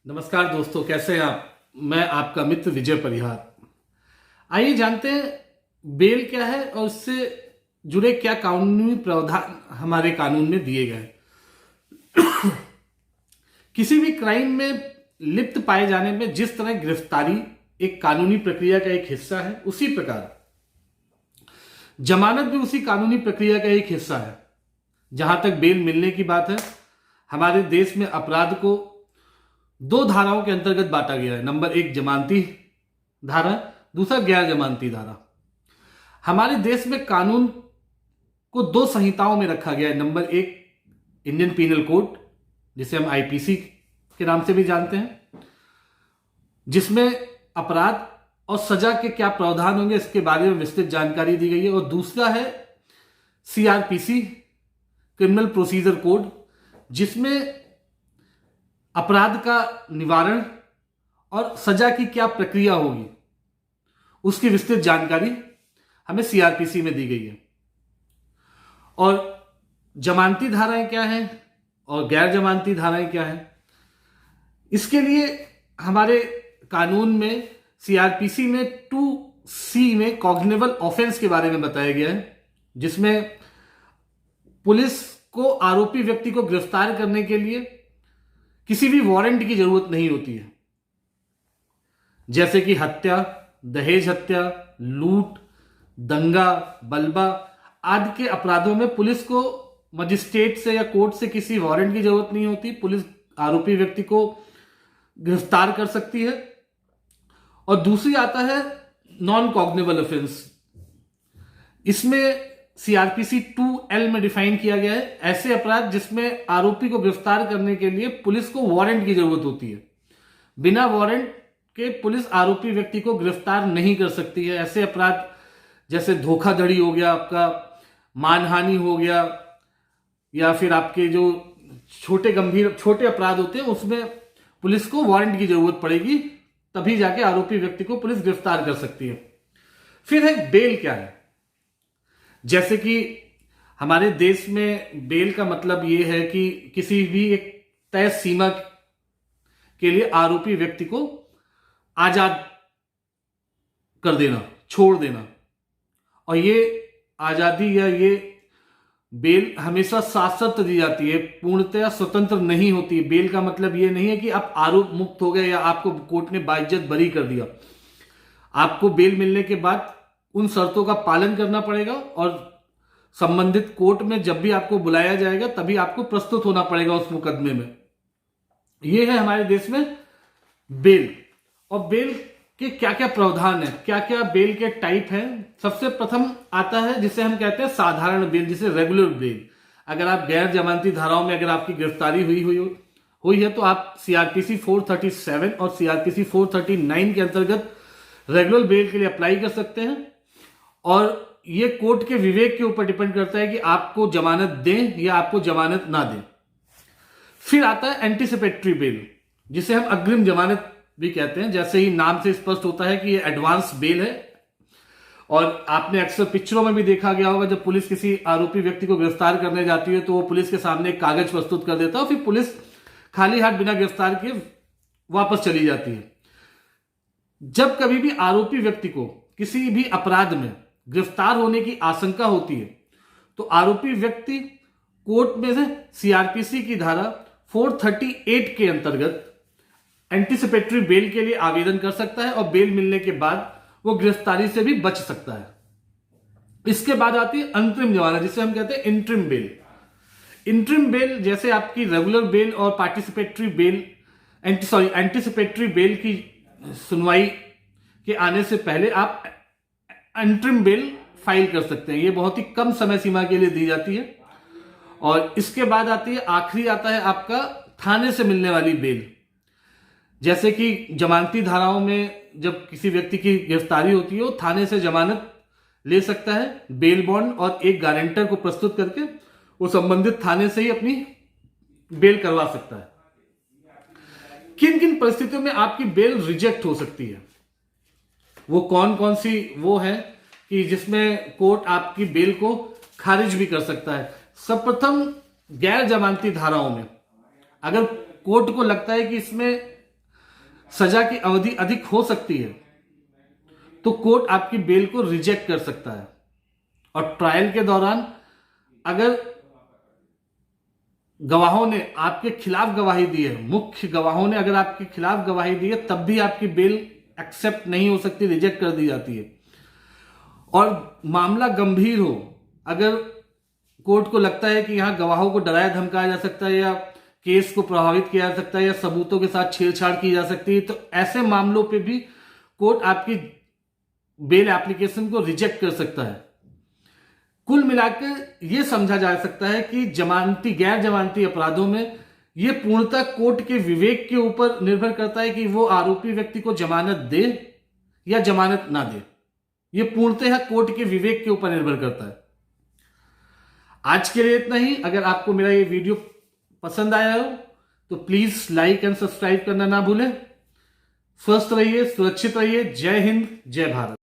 नमस्कार दोस्तों, कैसे हैं आप। मैं आपका मित्र विजय परिहार। आइए जानते हैं बेल क्या है और उससे जुड़े क्या कानूनी प्रावधान हमारे कानून में दिए गए हैं। किसी भी क्राइम में लिप्त पाए जाने में जिस तरह गिरफ्तारी एक कानूनी प्रक्रिया का एक हिस्सा है, उसी प्रकार जमानत भी उसी कानूनी प्रक्रिया का एक हिस्सा है। जहां तक बेल मिलने की बात है, हमारे देश में अपराध को दो धाराओं के अंतर्गत बांटा गया है। नंबर एक जमानती धारा, दूसरा गैर जमानती धारा। हमारे देश में कानून को दो संहिताओं में रखा गया है। नंबर एक इंडियन पीनल कोड, जिसे हम आईपीसी के नाम से भी जानते हैं, जिसमें अपराध और सजा के क्या प्रावधान होंगे इसके बारे में विस्तृत जानकारी दी गई है। और दूसरा है सीआरपीसी, क्रिमिनल प्रोसीजर कोड, जिसमें अपराध का निवारण और सजा की क्या प्रक्रिया होगी उसकी विस्तृत जानकारी हमें सीआरपीसी में दी गई है। और जमानती धाराएं क्या हैं और गैर जमानती धाराएं क्या हैं, इसके लिए हमारे कानून में सीआरपीसी में 2C में कॉग्निबल ऑफेंस के बारे में बताया गया है, जिसमें पुलिस को आरोपी व्यक्ति को गिरफ्तार करने के लिए किसी भी वारंट की जरूरत नहीं होती है। जैसे कि हत्या, दहेज हत्या, लूट, दंगा, बलवा आदि के अपराधों में पुलिस को मजिस्ट्रेट से या कोर्ट से किसी वारंट की जरूरत नहीं होती। पुलिस आरोपी व्यक्ति को गिरफ्तार कर सकती है। और दूसरी आता है नॉन कॉग्निबल ऑफेंस। इसमें सीआरपीसी 2L में डिफाइन किया गया है ऐसे अपराध जिसमें आरोपी को गिरफ्तार करने के लिए पुलिस को वारंट की जरूरत होती है। बिना वारंट के पुलिस आरोपी व्यक्ति को गिरफ्तार नहीं कर सकती है। ऐसे अपराध जैसे धोखाधड़ी हो गया, आपका मानहानि हो गया, या फिर आपके जो छोटे अपराध होते हैं उसमें पुलिस को वारंट की जरूरत पड़ेगी, तभी जाके आरोपी व्यक्ति को पुलिस गिरफ्तार कर सकती है। फिर है बेल क्या है। जैसे कि हमारे देश में बेल का मतलब यह है कि किसी भी एक तय सीमा के लिए आरोपी व्यक्ति को आजाद कर देना, छोड़ देना। और ये आजादी या ये बेल हमेशा शाश्वत दी जाती है, पूर्णतया स्वतंत्र नहीं होती है। बेल का मतलब ये नहीं है कि आप आरोप मुक्त हो गए या आपको कोर्ट ने बाइज्जत बरी कर दिया। आपको बेल मिलने के बाद उन शर्तों का पालन करना पड़ेगा और संबंधित कोर्ट में जब भी आपको बुलाया जाएगा तभी आपको प्रस्तुत होना पड़ेगा उस मुकदमे में। यह है हमारे देश में बेल। और बेल के क्या क्या प्रावधान है, क्या क्या बेल के टाइप हैं। सबसे प्रथम आता है जिसे हम कहते हैं साधारण बेल, जिसे रेगुलर बेल। अगर आप गैर जमानती धाराओं में अगर आपकी गिरफ्तारी हुई है तो आप सीआरपीसी 437 और सीआरपीसी 439 के अंतर्गत रेगुलर बेल के लिए अप्लाई कर सकते हैं। और ये कोर्ट के विवेक के ऊपर डिपेंड करता है कि आपको जमानत दें या आपको जमानत ना दें। फिर आता है एंटीसिपेटरी बेल, जिसे हम अग्रिम जमानत भी कहते हैं। जैसे ही नाम से स्पष्ट होता है कि ये एडवांस बेल है। और आपने अक्सर पिक्चरों में भी देखा गया होगा, जब पुलिस किसी आरोपी व्यक्ति को गिरफ्तार करने जाती है तो वो पुलिस के सामने एक कागज प्रस्तुत कर देता है और फिर पुलिस खाली हाथ बिना गिरफ्तार किए वापस चली जाती है। जब कभी भी आरोपी व्यक्ति को किसी भी अपराध में गिरफ्तार होने की आशंका होती है तो आरोपी व्यक्ति कोर्ट में से सीआरपीसी की धारा 438 के अंतर्गत एंटीसिपेटरी बेल के लिए आवेदन कर सकता है और बेल मिलने के बाद वो गिरफ्तारी से भी बच सकता है। इसके बाद आती है अंतरिम जमानत, जिसे हम कहते हैं इंटरिम बेल। इंटरिम बेल जैसे आपकी रेगुलर बेल और पार्टिसिपेटरी बेल एंटीसिपेटरी बेल की सुनवाई के आने से पहले आप इंटरिम बेल फाइल कर सकते हैं। ये बहुत ही कम समय सीमा के लिए दी जाती है। और इसके बाद आती है, आखिरी आता है आपका थाने से मिलने वाली बेल। जैसे कि जमानती धाराओं में जब किसी व्यक्ति की गिरफ्तारी होती है वो थाने से जमानत ले सकता है बेल बॉन्ड और एक गारंटर को प्रस्तुत करके वो संबंधित थाने से ही अपनी बेल करवा सकता है। किन किन परिस्थितियों में आपकी बेल रिजेक्ट हो सकती है, वो कौन कौन सी वो है कि जिसमें कोर्ट आपकी बेल को खारिज भी कर सकता है। सर्वप्रथम गैर जमानती धाराओं में अगर कोर्ट को लगता है कि इसमें सजा की अवधि अधिक हो सकती है तो कोर्ट आपकी बेल को रिजेक्ट कर सकता है। और ट्रायल के दौरान अगर गवाहों ने आपके खिलाफ गवाही दी है, मुख्य गवाहों ने अगर आपके खिलाफ गवाही दी है, तब भी आपकी बेल एक्सेप्ट नहीं हो सकती, रिजेक्ट कर दी जाती है। और मामला गंभीर हो, अगर कोर्ट को लगता है कि यहां गवाहों को डराया धमकाया जा सकता है या केस को प्रभावित किया जा सकता है या सबूतों के साथ छेड़छाड़ की जा सकती है, तो ऐसे मामलों पे भी कोर्ट आपकी बेल एप्लीकेशन को रिजेक्ट कर सकता है। कुल मिलाकर यह समझा जा सकता है कि जमानती गैर जमानती अपराधों में यह पूर्णतः कोर्ट के विवेक के ऊपर निर्भर करता है कि वो आरोपी व्यक्ति को जमानत दे या जमानत ना दे। यह पूर्णतः कोर्ट के विवेक के ऊपर निर्भर करता है। आज के लिए इतना ही। अगर आपको मेरा ये वीडियो पसंद आया हो तो प्लीज लाइक एंड सब्सक्राइब करना ना भूलें। स्वस्थ रहिए, सुरक्षित रहिए। जय हिंद, जय भारत।